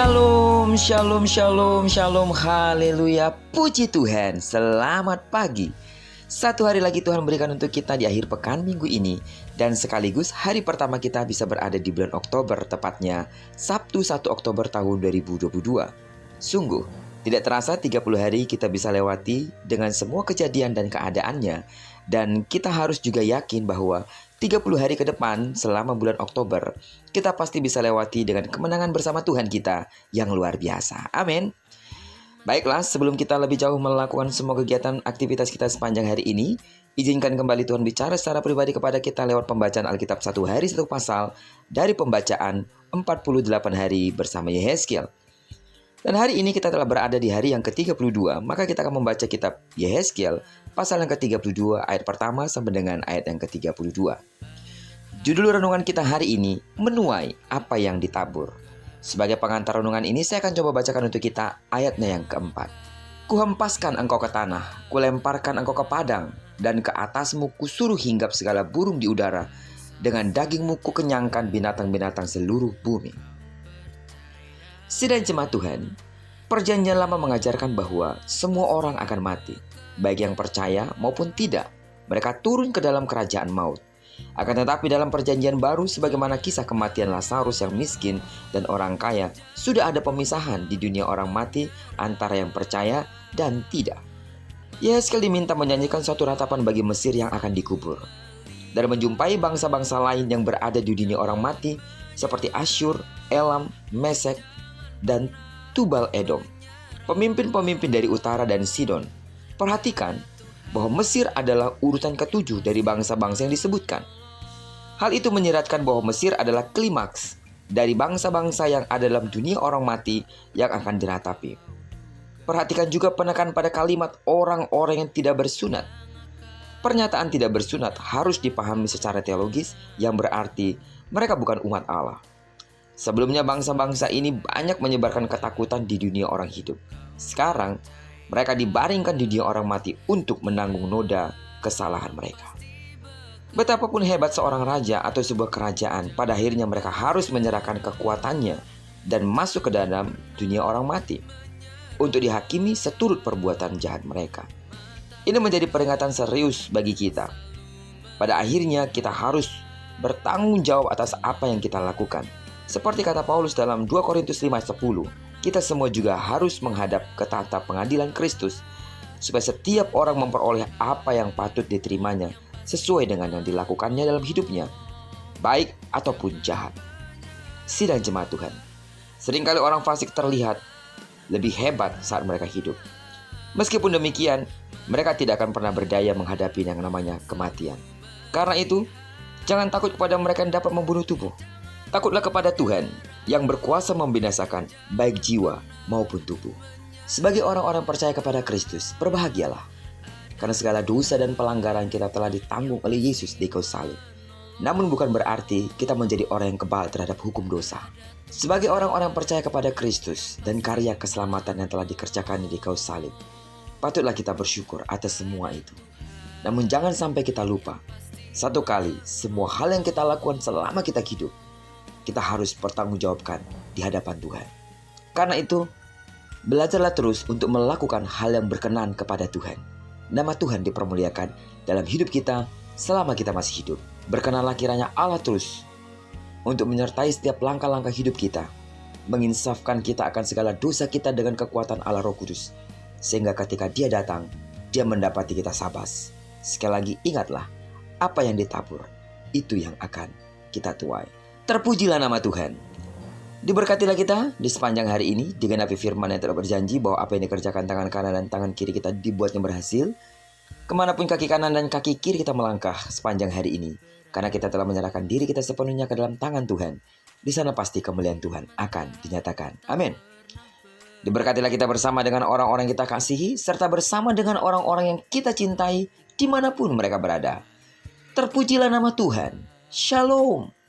Shalom, shalom, shalom, shalom, haleluya, puji Tuhan, selamat pagi. Satu hari lagi Tuhan berikan untuk kita di akhir pekan minggu ini. Dan sekaligus hari pertama kita bisa berada di bulan Oktober, tepatnya Sabtu 1 Oktober tahun 2022. Sungguh, tidak terasa 30 hari kita bisa lewati dengan semua kejadian dan keadaannya. Dan kita harus juga yakin bahwa 30 hari ke depan selama bulan Oktober, kita pasti bisa lewati dengan kemenangan bersama Tuhan kita yang luar biasa. Amin. Baiklah, sebelum kita lebih jauh melakukan semua kegiatan aktivitas kita sepanjang hari ini, izinkan kembali Tuhan bicara secara pribadi kepada kita lewat pembacaan Alkitab satu hari satu pasal dari pembacaan 48 hari bersama Yehezkiel. Dan hari ini kita telah berada di hari yang ke-32, maka kita akan membaca kitab Yehezkiel pasal yang ke-32 ayat pertama sampai dengan ayat yang ke-32. Judul renungan kita hari ini, menuai apa yang ditabur. Sebagai pengantar renungan ini, saya akan coba bacakan untuk kita ayatnya yang keempat. Kuhempaskan engkau ke tanah, kulemparkan engkau ke padang, dan ke atasmu kusuruh hinggap segala burung di udara, dengan dagingmu kukenyangkan binatang-binatang seluruh bumi. Sidang jemaat Tuhan, perjanjian lama mengajarkan bahwa semua orang akan mati, baik yang percaya maupun tidak. Mereka turun ke dalam kerajaan maut. Akan tetapi dalam perjanjian baru, sebagaimana kisah kematian Lazarus yang miskin dan orang kaya, sudah ada pemisahan di dunia orang mati antara yang percaya dan tidak. Yehezkiel diminta menyanyikan suatu ratapan bagi Mesir yang akan dikubur, dan menjumpai bangsa-bangsa lain yang berada di dunia orang mati seperti Asyur, Elam, Mesek, dan Tubal Edom, pemimpin-pemimpin dari utara dan Sidon. Perhatikan bahwa Mesir adalah urutan ke-7 dari bangsa-bangsa yang disebutkan. Hal itu menyiratkan bahwa Mesir adalah klimaks dari bangsa-bangsa yang ada dalam dunia orang mati yang akan diratapi. Perhatikan juga penekanan pada kalimat orang-orang yang tidak bersunat. Pernyataan tidak bersunat harus dipahami secara teologis, yang berarti mereka bukan umat Allah. Sebelumnya bangsa-bangsa ini banyak menyebarkan ketakutan di dunia orang hidup. Sekarang mereka dibaringkan di dunia orang mati untuk menanggung noda kesalahan mereka. Betapapun hebat seorang raja atau sebuah kerajaan, pada akhirnya mereka harus menyerahkan kekuatannya dan masuk ke dalam dunia orang mati untuk dihakimi seturut perbuatan jahat mereka. Ini menjadi peringatan serius bagi kita. Pada akhirnya kita harus bertanggung jawab atas apa yang kita lakukan. Seperti kata Paulus dalam 2 Korintus 5:10, kita semua juga harus menghadap ke tahta pengadilan Kristus, supaya setiap orang memperoleh apa yang patut diterimanya sesuai dengan yang dilakukannya dalam hidupnya, baik ataupun jahat. Sidang jemaat Tuhan, seringkali orang fasik terlihat lebih hebat saat mereka hidup. Meskipun demikian, mereka tidak akan pernah berdaya menghadapi yang namanya kematian. Karena itu, jangan takut kepada mereka yang dapat membunuh tubuh. Takutlah kepada Tuhan yang berkuasa membinasakan baik jiwa maupun tubuh. Sebagai orang-orang percaya kepada Kristus, berbahagialah, karena segala dosa dan pelanggaran kita telah ditanggung oleh Yesus di kayu salib. Namun bukan berarti kita menjadi orang yang kebal terhadap hukum dosa. Sebagai orang-orang percaya kepada Kristus dan karya keselamatan yang telah dikerjakan di kayu salib, patutlah kita bersyukur atas semua itu. Namun jangan sampai kita lupa, satu kali semua hal yang kita lakukan selama kita hidup, kita harus bertanggungjawabkan di hadapan Tuhan. Karena itu, belajarlah terus untuk melakukan hal yang berkenan kepada Tuhan. Nama Tuhan dipermuliakan dalam hidup kita selama kita masih hidup. Berkenanlah kiranya Allah terus untuk menyertai setiap langkah-langkah hidup kita, menginsafkan kita akan segala dosa kita dengan kekuatan Allah Roh Kudus, sehingga ketika Dia datang, Dia mendapati kita sabas. Sekali lagi ingatlah, apa yang ditabur, itu yang akan kita tuai. Terpujilah nama Tuhan. Diberkatilah kita di sepanjang hari ini, digenapi firman yang telah berjanji bahwa apa yang dikerjakan tangan kanan dan tangan kiri kita dibuatnya berhasil. Kemanapun kaki kanan dan kaki kiri kita melangkah sepanjang hari ini, karena kita telah menyerahkan diri kita sepenuhnya ke dalam tangan Tuhan, di sana pasti kemuliaan Tuhan akan dinyatakan. Amin. Diberkatilah kita bersama dengan orang-orang yang kita kasihi, serta bersama dengan orang-orang yang kita cintai dimanapun mereka berada. Terpujilah nama Tuhan. Shalom.